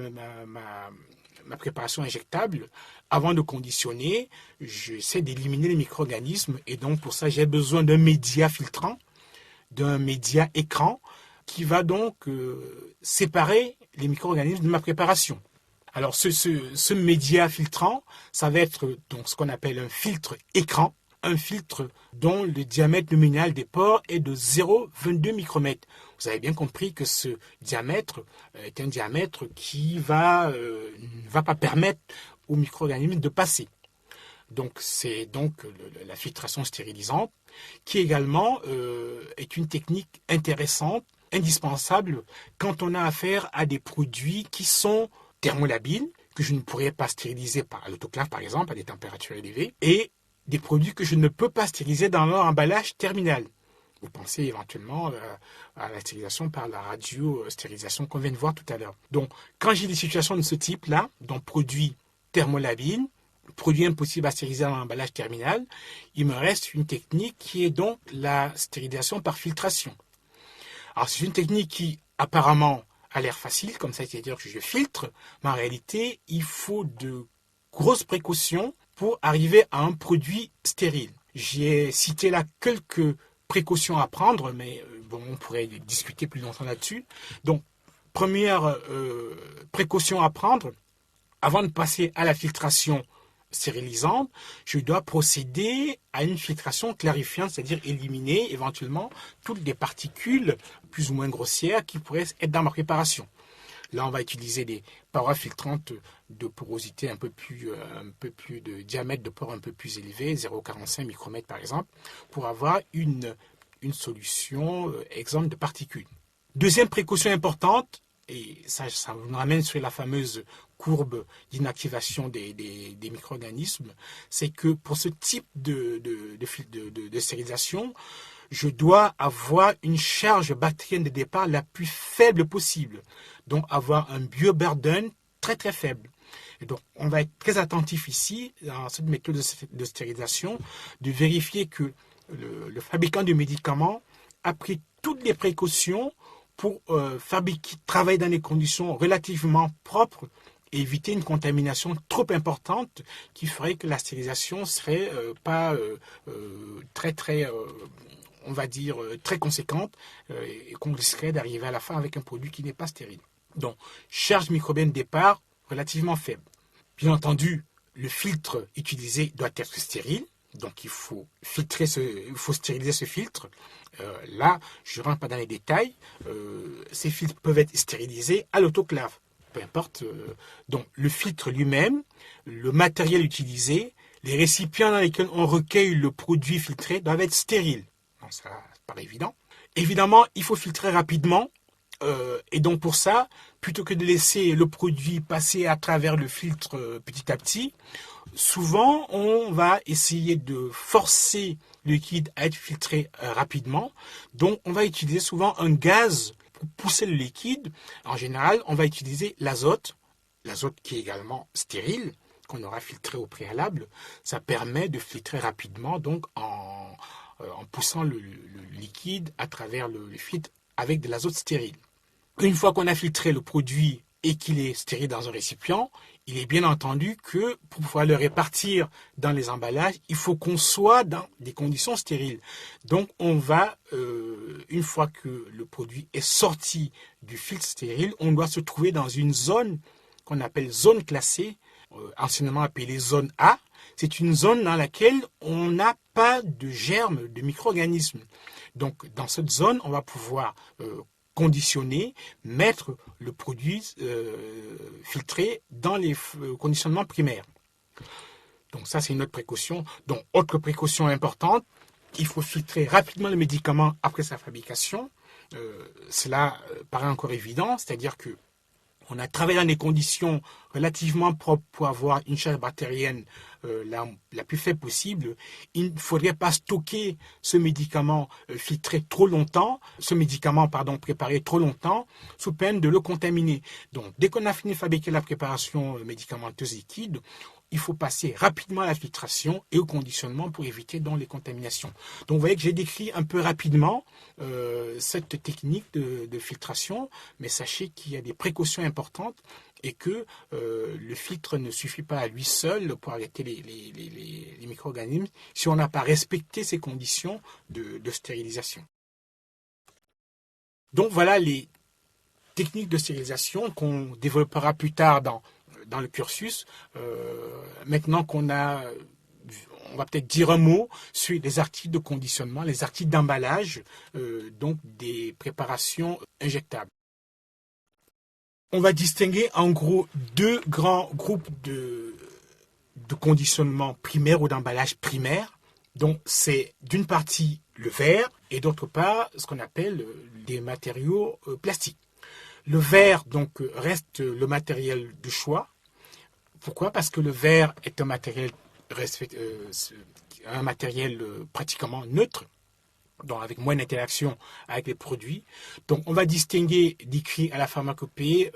préparation injectable. Avant de conditionner, j'essaie d'éliminer les micro-organismes, et donc pour ça, j'ai besoin d'un média filtrant, d'un média écran, qui va donc séparer les micro-organismes de ma préparation. Alors ce média filtrant, ça va être donc ce qu'on appelle un filtre écran, un filtre dont le diamètre nominal des pores est de 0,22 micromètres. Vous avez bien compris que ce diamètre est un diamètre qui ne va pas permettre aux micro-organismes de passer. Donc c'est donc la filtration stérilisante, qui également est une technique intéressante, indispensable quand on a affaire à des produits qui sont thermolabiles, que je ne pourrais pas stériliser à l'autoclave par exemple, à des températures élevées, et des produits que je ne peux pas stériliser dans leur emballage terminal. Vous pensez éventuellement à la stérilisation par la radio-stérilisation qu'on vient de voir tout à l'heure. Donc, quand j'ai des situations de ce type-là, donc produits thermolabiles, produits impossibles à stériliser dans l'emballage terminal, il me reste une technique qui est donc la stérilisation par filtration. Alors, c'est une technique qui, apparemment, a l'air facile, comme ça, c'est-à-dire que je filtre, mais en réalité, il faut de grosses précautions pour arriver à un produit stérile. J'ai cité là quelques précautions à prendre, mais bon, on pourrait discuter plus longtemps là-dessus. Donc, première précaution à prendre, avant de passer à la filtration stérilisante, je dois procéder à une filtration clarifiante, c'est-à-dire éliminer éventuellement toutes les particules plus ou moins grossières qui pourraient être dans ma préparation. Là, on va utiliser des parois filtrantes de porosité un peu plus de diamètre de pore un peu plus élevé, 0,45 micromètres par exemple, pour avoir une solution exempte de particules. Deuxième précaution importante, et ça nous ramène sur la fameuse courbe d'inactivation des micro-organismes, c'est que pour ce type de stérilisation, je dois avoir une charge bactérienne de départ la plus faible possible. Donc avoir un bioburden très très faible. Et donc on va être très attentif ici, dans cette méthode de stérilisation, de vérifier que le fabricant du médicament a pris toutes les précautions pour travailler dans des conditions relativement propres et éviter une contamination trop importante qui ferait que la stérilisation serait pas très on va dire très conséquente et qu'on risquerait d'arriver à la fin avec un produit qui n'est pas stérile. Donc, charge microbienne de départ relativement faible. Bien entendu, le filtre utilisé doit être stérile. Donc, il faut stériliser ce filtre. Là, je ne rentre pas dans les détails. Ces filtres peuvent être stérilisés à l'autoclave. Peu importe. Donc, le filtre lui-même, le matériel utilisé, les récipients dans lesquels on recueille le produit filtré doivent être stériles. Donc, ça paraît évident. Évidemment, il faut filtrer rapidement. Et donc, pour ça, plutôt que de laisser le produit passer à travers le filtre petit à petit, Souvent, on va essayer de forcer le liquide à être filtré rapidement. Donc, on va utiliser souvent un gaz pour pousser le liquide. En général, on va utiliser l'azote qui est également stérile, qu'on aura filtré au préalable. Ça permet de filtrer rapidement, donc en poussant le liquide à travers le filtre avec de l'azote stérile. Une fois qu'on a filtré le produit et qu'il est stérile dans un récipient, il est bien entendu que pour pouvoir le répartir dans les emballages, il faut qu'on soit dans des conditions stériles. Donc on va, une fois que le produit est sorti du filtre stérile, on doit se trouver dans une zone qu'on appelle zone classée, anciennement appelée zone A. C'est une zone dans laquelle on n'a pas de germes, de micro-organismes. Donc dans cette zone, on va pouvoir conditionner, mettre le produit filtré dans les conditionnements primaires. Donc ça, c'est une autre précaution. Donc, autre précaution importante, il faut filtrer rapidement le médicament après sa fabrication. Cela paraît encore évident, c'est-à-dire que on a travaillé dans des conditions relativement propres pour avoir une charge bactérienne la plus faible possible. Il ne faudrait pas stocker ce médicament préparé trop longtemps, sous peine de le contaminer. Donc, dès qu'on a fini de fabriquer la préparation médicamenteuse liquide, il faut passer rapidement à la filtration et au conditionnement pour éviter donc les contaminations. Donc vous voyez que j'ai décrit un peu rapidement cette technique de filtration, mais sachez qu'il y a des précautions importantes et que le filtre ne suffit pas à lui seul pour arrêter les micro-organismes si on n'a pas respecté ces conditions de stérilisation. Donc voilà les techniques de stérilisation qu'on développera plus tard dans le cursus. Maintenant qu'on a, on va peut-être dire un mot sur les articles de conditionnement, les articles d'emballage, donc des préparations injectables. On va distinguer en gros deux grands groupes de conditionnement primaire ou d'emballage primaire. Donc c'est d'une partie le verre et d'autre part ce qu'on appelle des matériaux plastiques. Le verre donc reste le matériel de choix. Pourquoi ? Parce que le verre est un matériel pratiquement neutre, donc avec moins d'interaction avec les produits. Donc on va distinguer, décrit à la pharmacopée,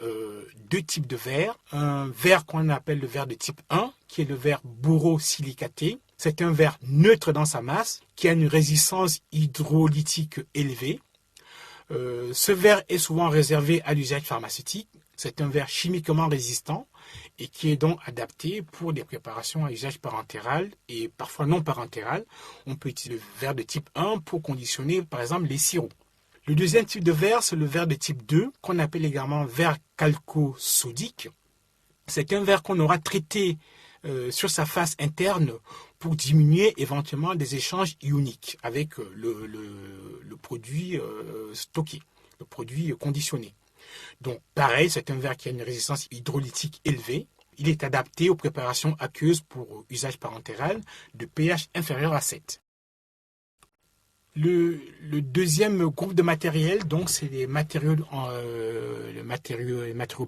deux types de verre. Un verre qu'on appelle le verre de type 1, qui est le verre borosilicaté. C'est un verre neutre dans sa masse, qui a une résistance hydrolytique élevée. Ce verre est souvent réservé à l'usage pharmaceutique. C'est un verre chimiquement résistant et qui est donc adapté pour des préparations à usage parentéral et parfois non parentéral. On peut utiliser le verre de type 1 pour conditionner par exemple les sirops. Le deuxième type de verre, c'est le verre de type 2 qu'on appelle également verre calcosodique. C'est un verre qu'on aura traité sur sa face interne pour diminuer éventuellement des échanges ioniques avec le produit stocké, le produit conditionné. Donc pareil, c'est un verre qui a une résistance hydrolytique élevée. Il est adapté aux préparations aqueuses pour usage parentéral de pH inférieur à 7. Le deuxième groupe de matériel, donc, c'est les matériaux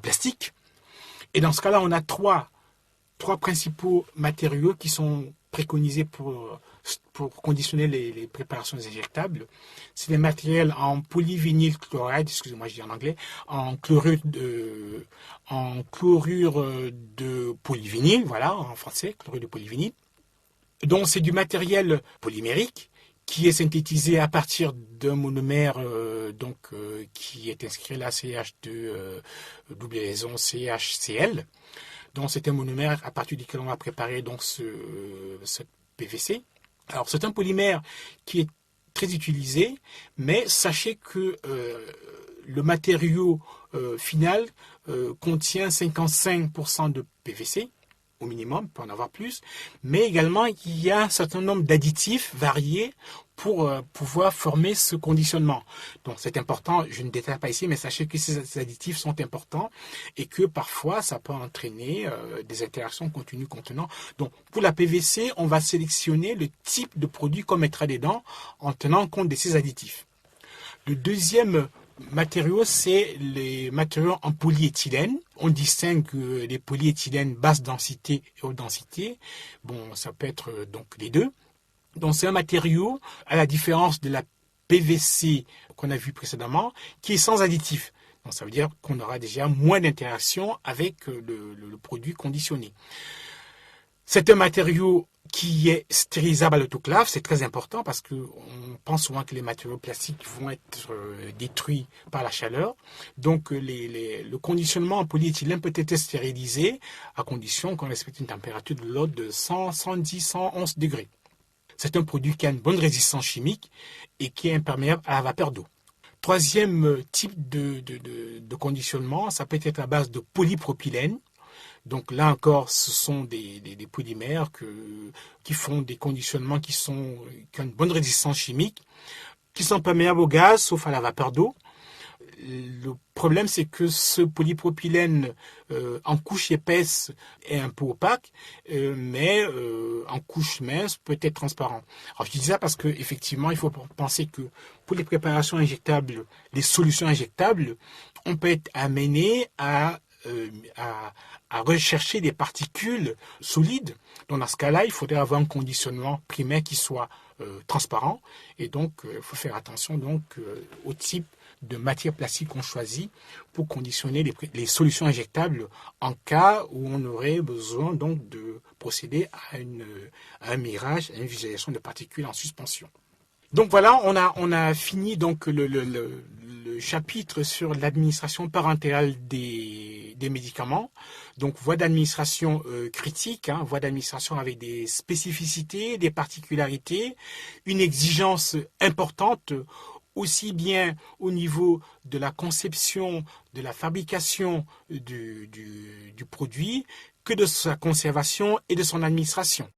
plastiques. Et dans ce cas-là, on a trois principaux matériaux qui sont préconisés pour conditionner les préparations injectables. C'est les matériels en polyvinylchloride, excusez-moi, je dis en anglais, en chlorure de polyvinyle, voilà, en français, chlorure de polyvinyle. Donc c'est du matériel polymérique qui est synthétisé à partir d'un monomère qui est inscrit là CH2 double liaison CHCl. Donc c'est un monomère à partir duquel on va préparer donc ce PVC. Alors c'est un polymère qui est très utilisé, mais sachez que le matériau final contient 55% de PVC au minimum, peut en avoir plus, mais également il y a un certain nombre d'additifs variés pour pouvoir former ce conditionnement. Donc c'est important, je ne détaille pas ici, mais sachez que ces additifs sont importants et que parfois ça peut entraîner des interactions continues-contenant. Donc pour la PVC, on va sélectionner le type de produit qu'on mettra dedans en tenant compte de ces additifs. Le deuxième matériaux, c'est les matériaux en polyéthylène. On distingue les polyéthylènes basse densité et haute densité. Bon, ça peut être donc les deux. Donc c'est un matériau, à la différence de la PVC qu'on a vu précédemment, qui est sans additif. Donc ça veut dire qu'on aura déjà moins d'interaction avec le produit conditionné. C'est un matériau qui est stérilisable à l'autoclave, c'est très important parce qu'on pense souvent que les matériaux plastiques vont être détruits par la chaleur. Donc le conditionnement en polyéthylène peut être stérilisé à condition qu'on respecte une température de l'ordre de 100, 110, 111 degrés. C'est un produit qui a une bonne résistance chimique et qui est imperméable à la vapeur d'eau. Troisième type de conditionnement, ça peut être à base de polypropylène. Donc là encore, ce sont des polymères qui font des conditionnements qui ont une bonne résistance chimique, qui sont perméables au gaz, sauf à la vapeur d'eau. Le problème, c'est que ce polypropylène en couche épaisse est un peu opaque, mais en couche mince peut être transparent. Alors je dis ça parce qu'effectivement, il faut penser que pour les préparations injectables, les solutions injectables, on peut être amené à rechercher des particules solides. Donc dans ce cas-là, il faudrait avoir un conditionnement primaire qui soit transparent. Et donc, il faut faire attention au type de matière plastique qu'on choisit pour conditionner les solutions injectables en cas où on aurait besoin donc de procéder à un mirage, à une visualisation de particules en suspension. Donc voilà, on a fini donc le chapitre sur l'administration parentérale des médicaments. Donc voie d'administration critique, voie d'administration avec des spécificités, des particularités, une exigence importante aussi bien au niveau de la conception, de la fabrication du produit que de sa conservation et de son administration.